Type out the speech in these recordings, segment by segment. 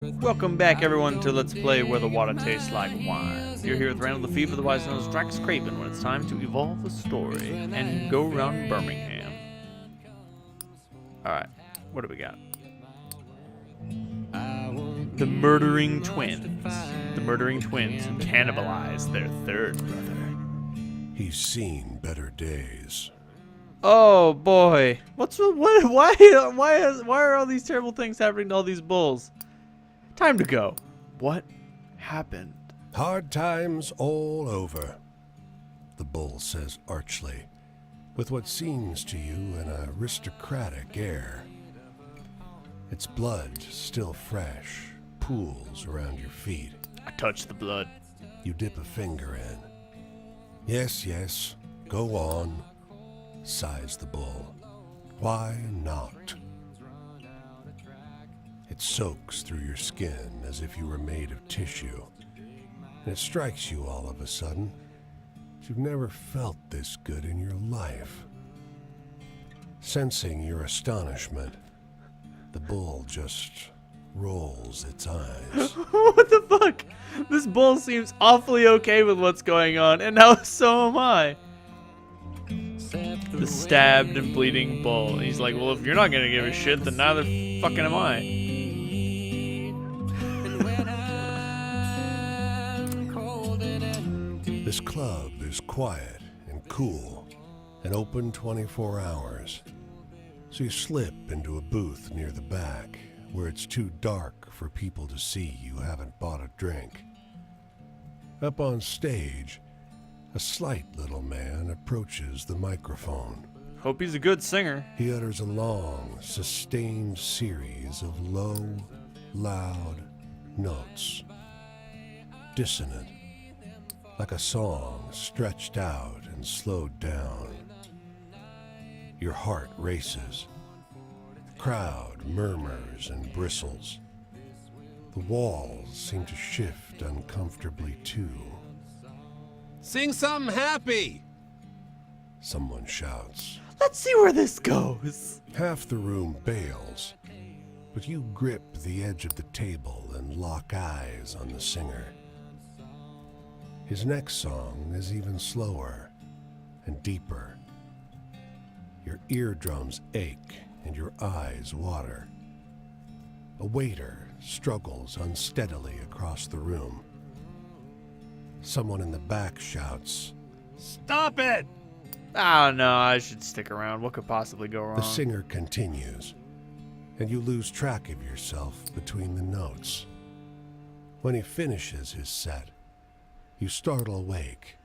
Welcome back, everyone, to Let's Play Where the Water Tastes Like Wine. You're here with Randall the Thief, otherwise known as DraxxKraven, when it's time to evolve the story and go around Birmingham. Alright, what do we got? The Murdering Twins. The Murdering Twins who cannibalize their third brother. He's seen better days. Oh boy, why are all these terrible things happening to all these bulls? Time to go. What happened? Hard times all over, the bull says archly, with what seems to you an aristocratic air. Its blood still fresh, pools around your feet. I touched the blood. You dip a finger in. Yes, go on, sighs the bull. Why not? It soaks through your skin as if you were made of tissue. And it strikes you all of a sudden that you've never felt this good in your life. Sensing your astonishment, the bull just rolls its eyes. What the fuck? This bull seems awfully okay with what's going on, and now so am I. The stabbed and bleeding bull. He's like, well, if you're not gonna give a shit, then neither fucking am I. This club is quiet and cool and open 24 hours. So you slip into a booth near the back where it's too dark for people to see you haven't bought a drink. Up on stage, a slight little man approaches the microphone. Hope he's a good singer. He utters a long, sustained series of low, loud notes. Dissonant, like a song stretched out and slowed down. Your heart races. The crowd murmurs and bristles. The walls seem to shift uncomfortably too. Sing something happy! Someone shouts. Let's see where this goes. Half the room bails, but you grip the edge of the table and lock eyes on the singer. His next song is even slower and deeper. Your eardrums ache and your eyes water. A waiter struggles unsteadily across the room. Someone in the back shouts, Stop it! Oh no, I should stick around. What could possibly go wrong? The singer continues, and you lose track of yourself between the notes. When he finishes his set, you startle awake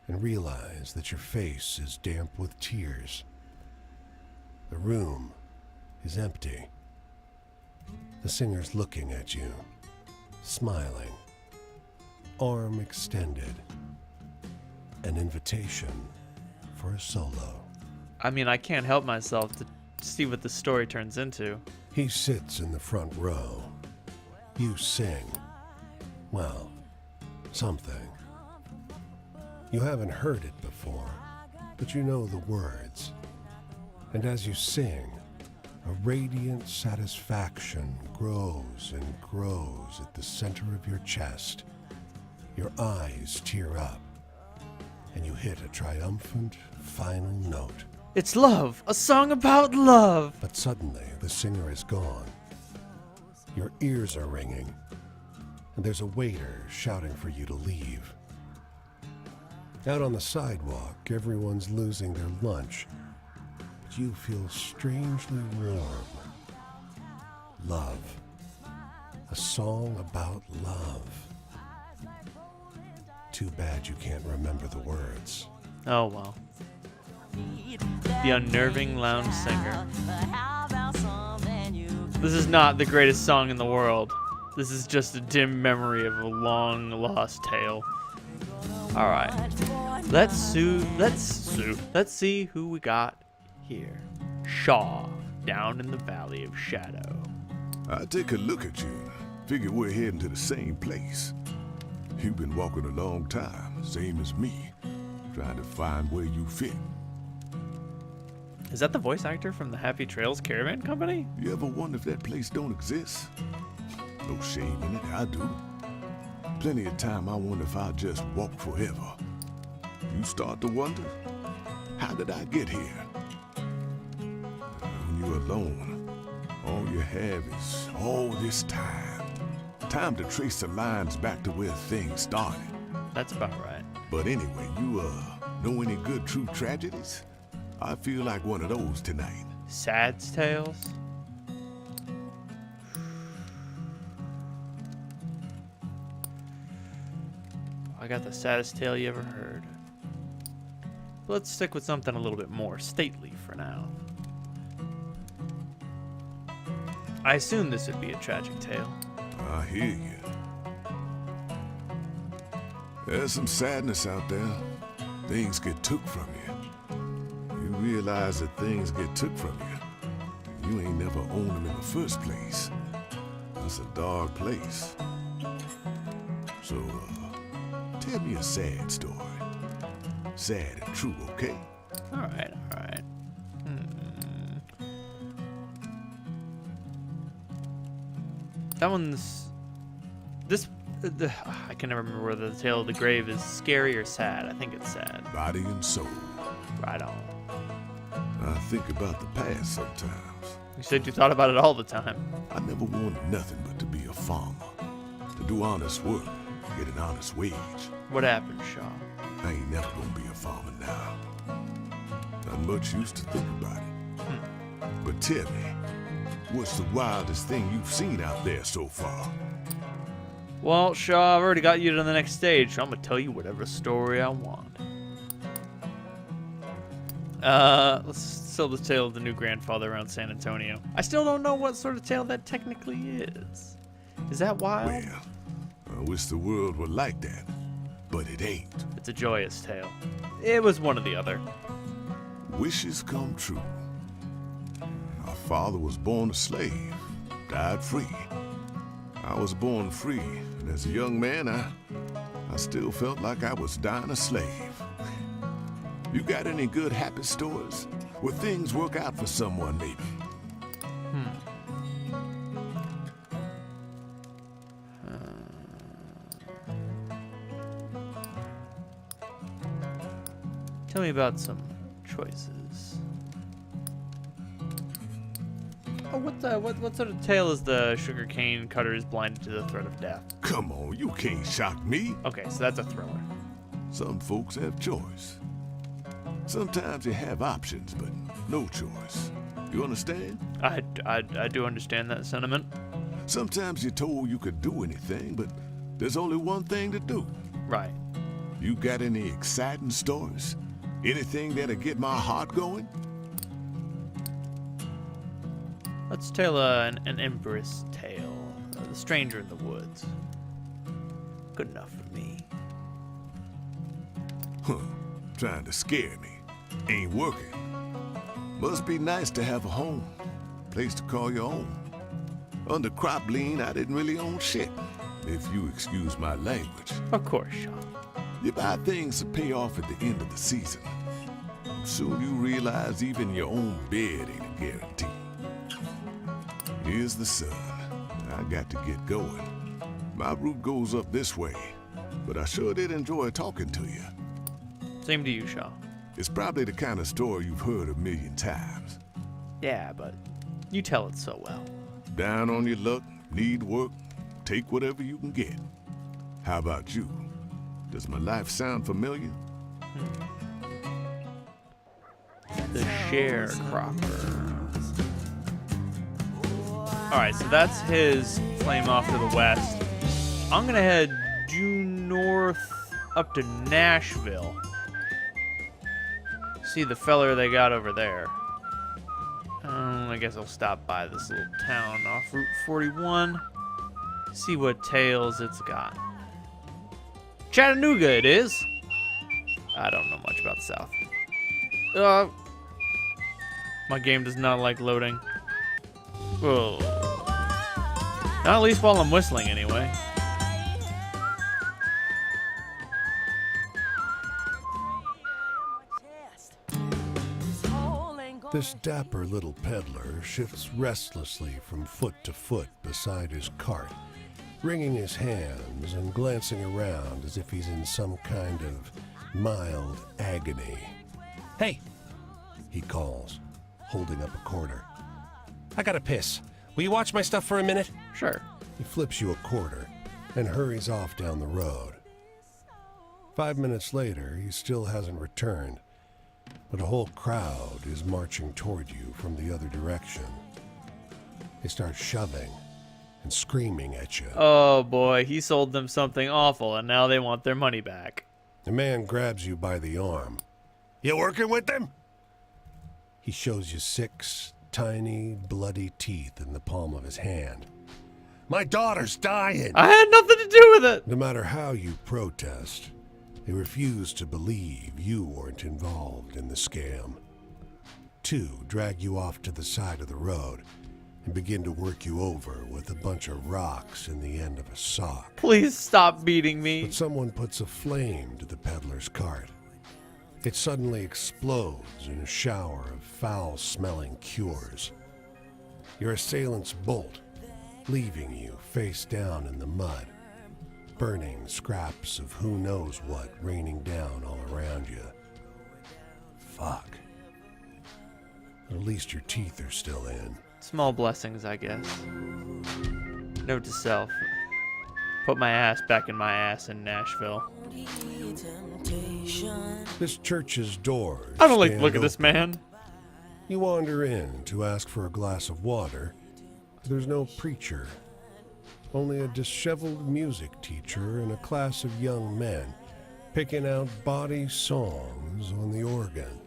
and realize that your face is damp with tears. The room is empty. The singer's looking at you, smiling, arm extended, an invitation for a solo. I mean, I can't help myself to see what the story turns into. He sits in the front row. You sing. Well, something. You haven't heard it before, but you know the words. And as you sing, a radiant satisfaction grows and grows at the center of your chest. Your eyes tear up, and you hit a triumphant final note. It's love, a song about love. But suddenly, the singer is gone. Your ears are ringing, and there's a waiter shouting for you to leave. Out on the sidewalk, everyone's losing their lunch, but you feel strangely warm. Love. A song about love. Too bad you can't remember the words. Oh well. The unnerving lounge singer. This is not the greatest song in the world. This is just a dim memory of a long lost tale. Alright. Let's see who we got here. Shaw, down in the Valley of Shadow. I take a look at you. Figure we're heading to the same place. You've been walking a long time, same as me, trying to find where you fit. Is that the voice actor from the Happy Trails Caravan Company? You ever wonder if that place don't exist? No shame in it, I do. Plenty of time I wonder if I'll just walk forever. You start to wonder, how did I get here? When you're alone, all you have is all this time. Time to trace the lines back to where things started. That's about right. But anyway, you, know any good true tragedies? I feel like one of those tonight. Sad tales? I got the saddest tale you ever heard. Let's stick with something a little bit more stately for now. I assume this would be a tragic tale. I hear you. There's some sadness out there. Things get took from you. You realize that things get took from you. You ain't never owned them in the first place. That's a dark place. So, tell me a sad story. Sad and true, okay? Alright, alright. That one's... I can never remember whether the tale of the grave is scary or sad. I think it's sad. Body and soul. Right on. I think about the past sometimes. You said you thought about it all the time. I never wanted nothing but to be a farmer. To do honest work, get an honest wage. What happened, Shaw? I ain't never gonna be a farmer now. Not much used to think about it. But tell me, what's the wildest thing you've seen out there so far? Well, Shaw, I've already got you to the next stage, so I'm gonna tell you whatever story I want. Let's tell the tale of the new grandfather around San Antonio. I still don't know what sort of tale that technically is. Is that wild? Well, I wish the world were like that, but it ain't. It's a joyous tale. It was one or the other. Wishes come true. Our father was born a slave, died free. I was born free, and as a young man, I still felt like I was dying a slave. You got any good happy stories where things work out for someone, maybe? Tell me about some choices. Oh, what sort of tale is the sugarcane cutters blinded to the threat of death? Come on, you can't shock me. Okay, so that's a thriller. Some folks have choice. Sometimes you have options, but no choice. You understand? I do understand that sentiment. Sometimes you're told you could do anything, but there's only one thing to do. Right. You got any exciting stories? Anything that'll get my heart going? Let's tell an empress tale. The Stranger in the Woods. Good enough for me. Huh. Trying to scare me. Ain't working. Must be nice to have a home. Place to call your own. Under cropline, I didn't really own shit. If you excuse my language. Of course, Sean. You buy things to pay off at the end of the season. Soon you realize even your own bed ain't a guarantee. Here's the sun. I got to get going. My route goes up this way, but I sure did enjoy talking to you. Same to you, Shaw. It's probably the kind of story you've heard a million times. Yeah, but you tell it so well. Down on your luck, need work, take whatever you can get. How about you? Does my life sound familiar? The sharecropper. Alright, so that's his claim off to the west. I'm gonna head due north up to Nashville. See the feller they got over there. I guess I'll stop by this little town off Route 41. See what tales it's got. Chattanooga it is. I don't know much about the South. My game does not like loading. Whoa. Not at least while I'm whistling, anyway. This dapper little peddler shifts restlessly from foot to foot beside his cart wringing his hands and glancing around as if he's in some kind of mild agony. Hey, He calls, holding up a quarter. I gotta piss. Will you watch my stuff for a minute? Sure. He flips you a quarter and hurries off down the road. 5 minutes later, he still hasn't returned, but a whole crowd is marching toward you from the other direction. They start shoving and screaming at you. Oh boy, he sold them something awful and now they want their money back. The man grabs you by the arm. You working with them? He shows you 6 tiny, bloody teeth in the palm of his hand. My daughter's dying! I had nothing to do with it! No matter how you protest, they refuse to believe you weren't involved in the scam. 2 drag you off to the side of the road and begin to work you over with a bunch of rocks in the end of a sock. Please stop beating me. But someone puts a flame to the peddler's cart. It suddenly explodes in a shower of foul-smelling cures. Your assailants bolt, leaving you face down in the mud, burning scraps of who knows what raining down all around you. Fuck. At least your teeth are still in. Small blessings, I guess. Note to self. Put my ass back in my ass in Nashville. This church's doors I don't like the stand look of this open. man. You wander in to ask for a glass of water. There's no preacher, only a disheveled music teacher and a class of young men picking out bawdy songs on the organ.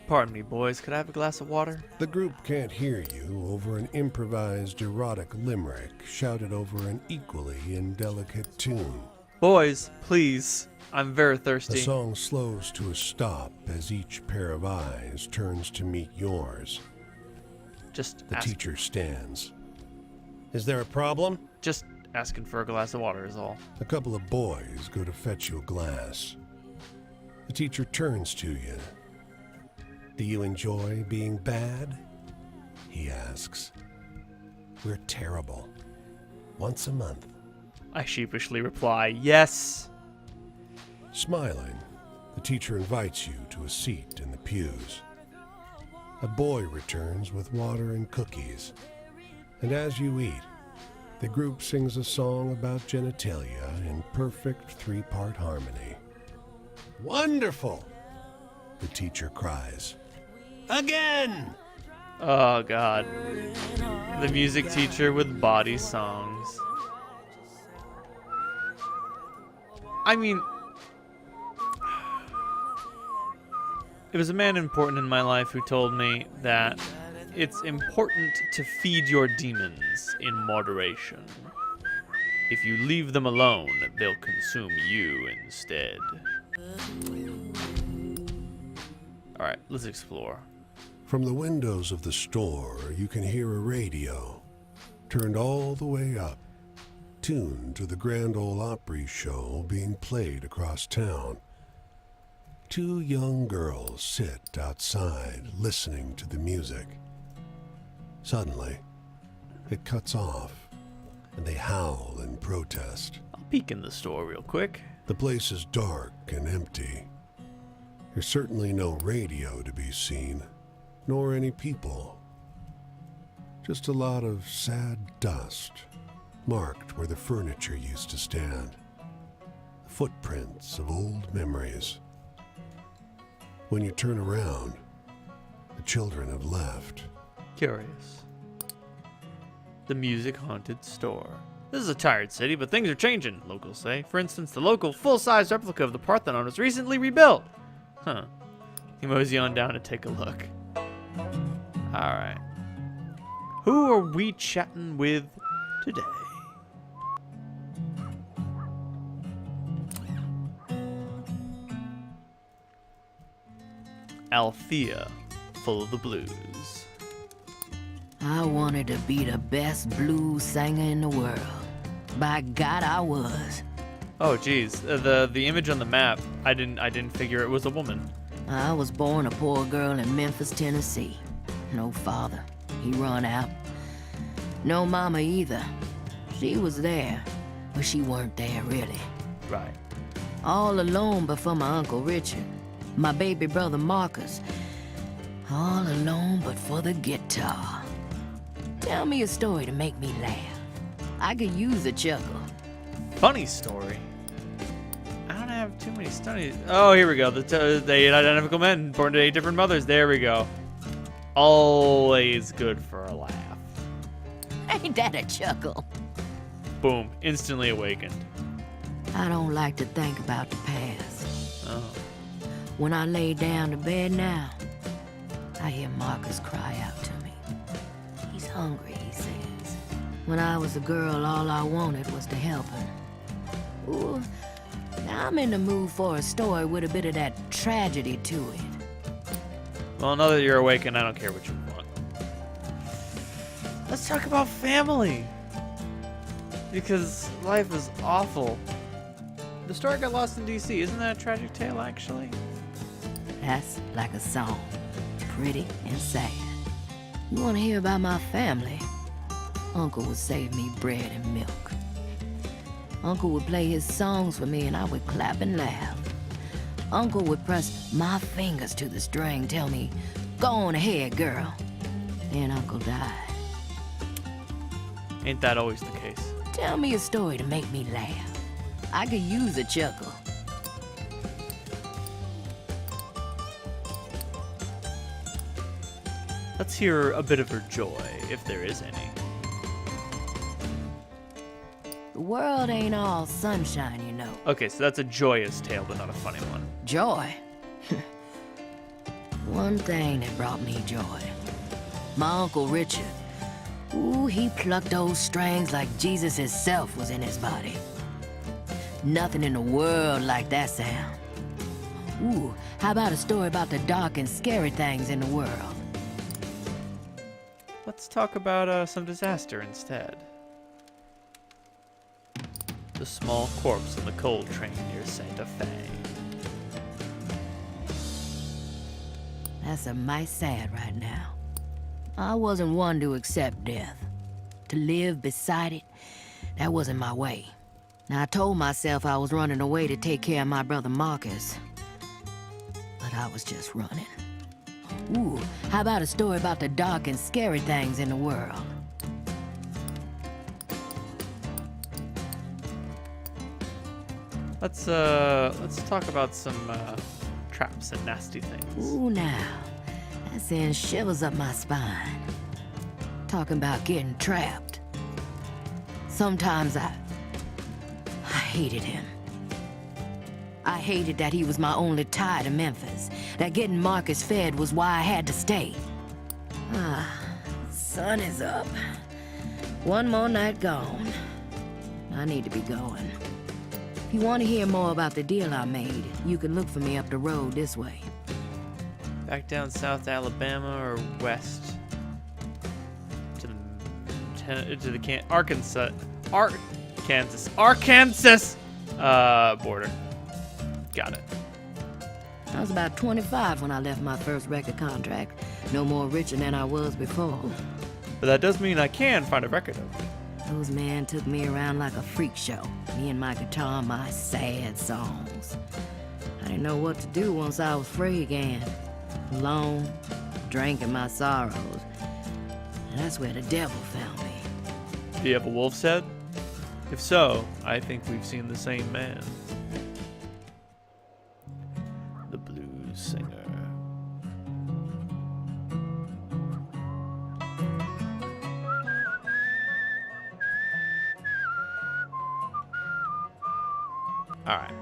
Pardon me, boys. Could I have a glass of water? The group can't hear you over an improvised erotic limerick shouted over an equally indelicate tune. Boys, please. I'm very The thirsty. song slows to a stop as each pair of eyes turns to meet yours. Just The ask, teacher stands. Is there a problem? just asking for a glass of water is all. A couple of boys go to fetch you a glass. The teacher turns to you. Do you enjoy being bad? He asks. We're terrible. Once a month. I sheepishly reply, yes. Smiling, the teacher invites you to a seat in the pews. A boy returns with water and cookies. And as you eat, the group sings a song about genitalia in perfect 3-part harmony. Wonderful! The teacher cries. Again! Oh, God. The music teacher with body songs. I mean, it was a man important in my life who told me that it's important to feed your demons in moderation. If you leave them alone, they'll consume you instead. Alright, let's explore. From the windows of the store, you can hear a radio, turned all the way up, tuned to the Grand Ole Opry show being played across town. 2 young girls sit outside listening to the music. Suddenly, it cuts off, and they howl in protest. I'll peek in the store real quick. The place is dark and empty. There's certainly no radio to be seen, nor any people. Just a lot of sad dust, marked where the furniture used to stand. The footprints of old memories. When you turn around, the children have left. Curious. The music-haunted store. This is a tired city, but things are changing, locals say. For instance, the local full-size replica of the Parthenon was recently rebuilt. Huh. You mosey on down to take a look. Alright. Who are we chatting with today? Alfia, full of the blues. I wanted to be the best blues singer in the world. By God, I was. Oh, geez, the image on the map, I didn't figure it was a woman. I was born a poor girl in Memphis, Tennessee. No father. He run out. No mama either. She was there, but she weren't there really. Right. All alone before my Uncle Richard, my baby brother Marcus. All alone but for the guitar. Tell me a story to make me laugh. I could use a chuckle. Funny story. I don't have too many stories. Oh, here we go. The 8 identical men born to 8 different mothers. There we go. Always good for a laugh. Ain't that a chuckle? Boom. Instantly awakened. I don't like to think about the past. Oh. When I lay down to bed now, I hear Marcus cry out to me. He's hungry, he says. When I was a girl, all I wanted was to help him. Ooh, now I'm in the mood for a story with a bit of that tragedy to it. Well, now that you're awakened, I don't care what you want. Let's talk about family. Because life is awful. The story got lost in D.C. Isn't that a tragic tale, actually? That's like a song. Pretty and sad. You want to hear about my family? Uncle would save me bread and milk. Uncle would play his songs for me and I would clap and laugh. Uncle would press my fingers to the string, tell me, go on ahead, girl. Then Uncle died. Ain't that always the case? Tell me a story to make me laugh. I could use a chuckle. Let's hear a bit of her joy, if there is any. The world ain't all sunshine, you know. Okay, so that's a joyous tale, but not a funny one. Joy? One thing that brought me joy. My Uncle Richard. Ooh, he plucked those strings like Jesus himself was in his body. Nothing in the world like that sound. Ooh, how about a story about the dark and scary things in the world? Let's talk about some disaster instead. The small corpse on the coal train near Santa Fe. That's a mite sad right now. I wasn't one to accept death. To live beside it, that wasn't my way. Now, I told myself I was running away to take care of my brother Marcus. But I was just running. Ooh, how about a story about the dark and scary things in the world? Let's talk about some traps and nasty things. Ooh, now, that sends shivers up my spine. Talking about getting trapped. Sometimes I hated him. I hated that he was my only tie to Memphis. That getting Marcus fed was why I had to stay. Sun is up. One more night gone. I need to be going. If you want to hear more about the deal I made, you can look for me up the road this way. Back down south to Alabama or west to the Arkansas border. Got it. I was about 25 when I left my first record contract. No more richer than I was before. But that does mean I can find a record of it. Those men took me around like a freak show. Me and my guitar, my sad songs. I didn't know what to do once I was free again. Alone, drinking my sorrows. And that's where the devil found me. Do you have a wolf's head? If so, I think we've seen the same man. The blues singer. Alright.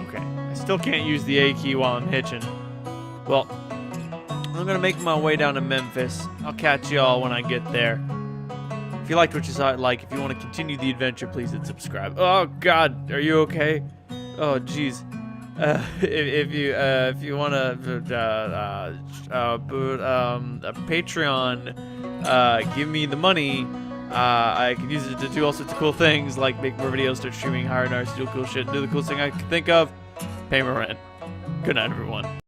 Okay, I still can't use the A key while I'm hitching. Well, I'm gonna make my way down to Memphis. I'll catch y'all when I get there. If you liked what you saw, if you want to continue the adventure, please hit subscribe. Oh God, are you okay? Oh jeez. If you want to Patreon, give me the money. I can use it to do all sorts of cool things, like make more videos, start streaming hard, do cool shit, do the coolest thing I can think of. Pay my rent. Good night, everyone.